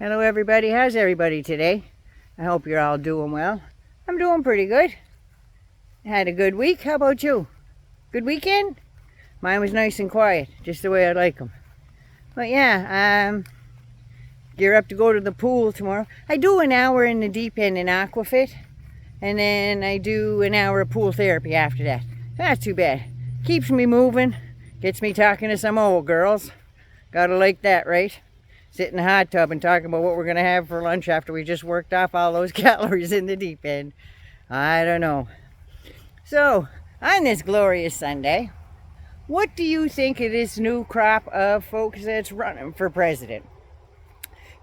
Hello everybody, how's everybody today? I hope you're all doing well. I'm doing pretty good. Had a good week, how about you? Good weekend? Mine was nice and quiet, just the way I like them. But yeah, gear up to go to the pool tomorrow. I do an hour in the deep end in Aquafit, and then I do an hour of pool therapy after that. Not too bad. Keeps me moving, gets me talking to some old girls. Gotta like that, right? Sit in the hot tub and talking about what we're going to have for lunch after we just worked off all those calories in the deep end. I don't know. So, on this glorious Sunday, what do you think of this new crop of folks that's running for president?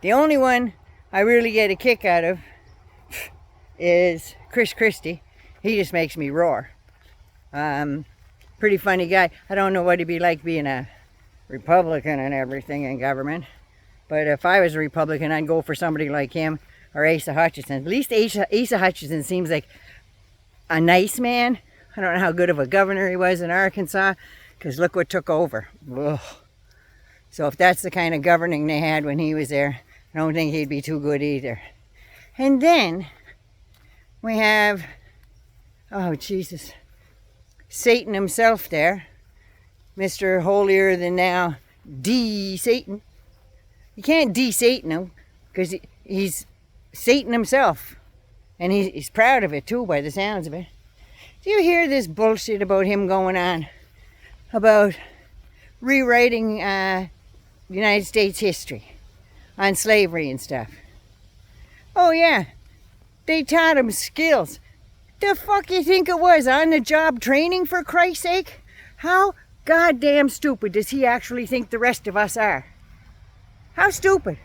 The only one I really get a kick out of is Chris Christie. He just makes me roar. Pretty funny guy. I don't know what it'd be like being a Republican and everything in government. But if I was a Republican, I'd go for somebody like him or Asa Hutchinson. At least Asa Hutchinson seems like a nice man. I don't know how good of a governor he was in Arkansas, because look what took over. Ugh. So if that's the kind of governing they had when he was there, I don't think he'd be too good either. And then we have, oh Jesus, Satan himself there. Mr. Holier Than Thou, Satan. You can't de-Satan him, because he's Satan himself. And he's proud of it too, by the sounds of it. Do you hear this bullshit about him going on? About rewriting United States history on slavery and stuff. Oh yeah, they taught him skills. The fuck you think it was? On-the-job training, for Christ's sake? How goddamn stupid does he actually think the rest of us are? How stupid.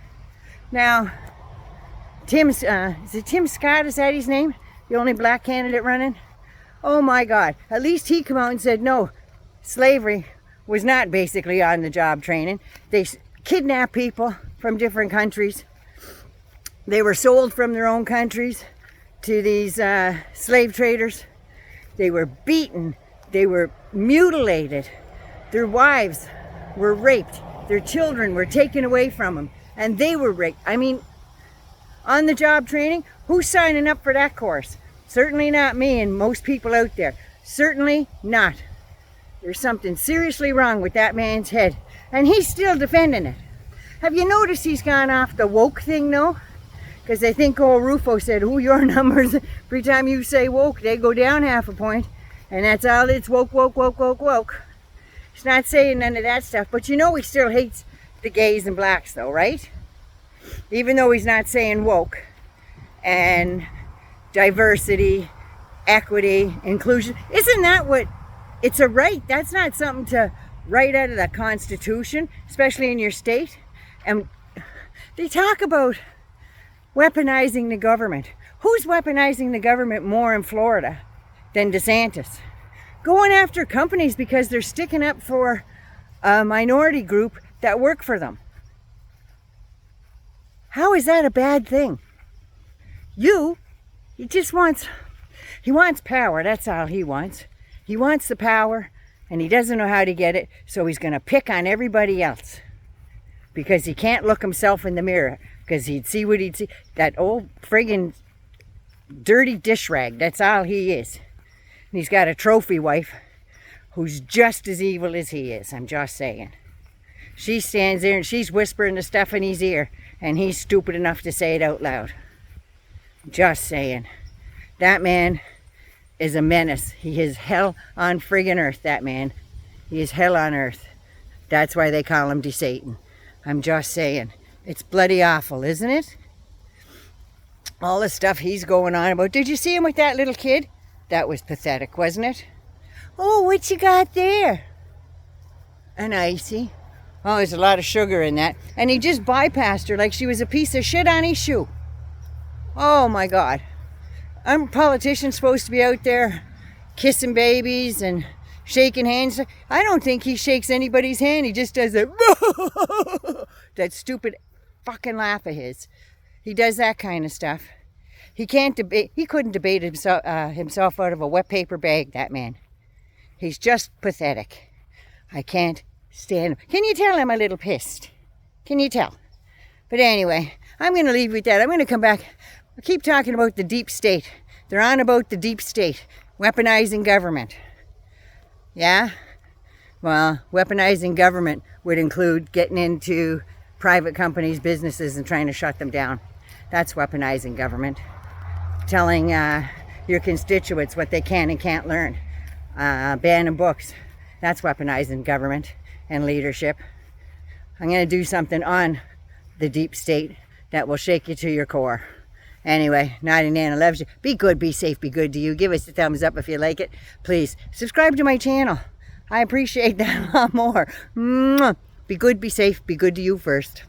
Now, is it Tim Scott, is that his name? The only black candidate running? Oh my God, at least he came out and said, no, slavery was not basically on-the-job training. They kidnapped people from different countries. They were sold from their own countries to these slave traders. They were beaten. They were mutilated. Their wives were raped. Their children were taken away from them, and they were raped. I mean, on-the-job training? Who's signing up for that course? Certainly not me and most people out there. Certainly not. There's something seriously wrong with that man's head, and he's still defending it. Have you noticed he's gone off the woke thing, though? Because I think old Rufo said, oh, your numbers, every time you say woke, they go down half a point, and that's all it's woke, woke, woke, woke, woke. He's not saying none of that stuff, but you know he still hates the gays and blacks though, right? Even though he's not saying woke and diversity, equity, inclusion. Isn't that what, it's a right. That's not something to write out of the Constitution, especially in your state. And they talk about weaponizing the government. Who's weaponizing the government more in Florida than DeSantis? Going after companies because they're sticking up for a minority group that work for them. How is that a bad thing? He just wants power, that's all he wants. He wants the power, and he doesn't know how to get it, so he's going to pick on everybody else. Because he can't look himself in the mirror, because he'd see what he'd see. That old friggin' dirty dish rag, that's all he is. And he's got a trophy wife who's just as evil as he is, I'm just saying. She stands there and she's whispering the stuff in his ear, and he's stupid enough to say it out loud. Just saying. That man is a menace. He is hell on friggin' earth, that man. He is hell on earth. That's why they call him Satan. I'm just saying. It's bloody awful, isn't it? All the stuff he's going on about. Did you see him with that little kid? That was pathetic, wasn't it? Oh, what you got there? An icy. Oh, there's a lot of sugar in that. And he just bypassed her like she was a piece of shit on his shoe. Oh my God. Aren't politicians supposed to be out there kissing babies and shaking hands? I don't think he shakes anybody's hand. He just does that stupid fucking laugh of his. He does that kind of stuff. He couldn't debate himself out of a wet paper bag, that man. He's just pathetic. I can't stand him. Can you tell I'm a little pissed? Can you tell? But anyway, I'm going to leave with that. I'm going to come back. I keep talking about the deep state. They're on about the deep state. Weaponizing government. Yeah? Well, weaponizing government would include getting into private companies' businesses and trying to shut them down. That's weaponizing government. Telling your constituents what they can and can't learn. Banning books. That's weaponizing government and leadership. I'm going to do something on the deep state that will shake you to your core. Anyway, Naughty Nana loves you. Be good, be safe, be good to you. Give us a thumbs up if you like it. Please, subscribe to my channel. I appreciate that a lot more. Mwah. Be good, be safe, be good to you first.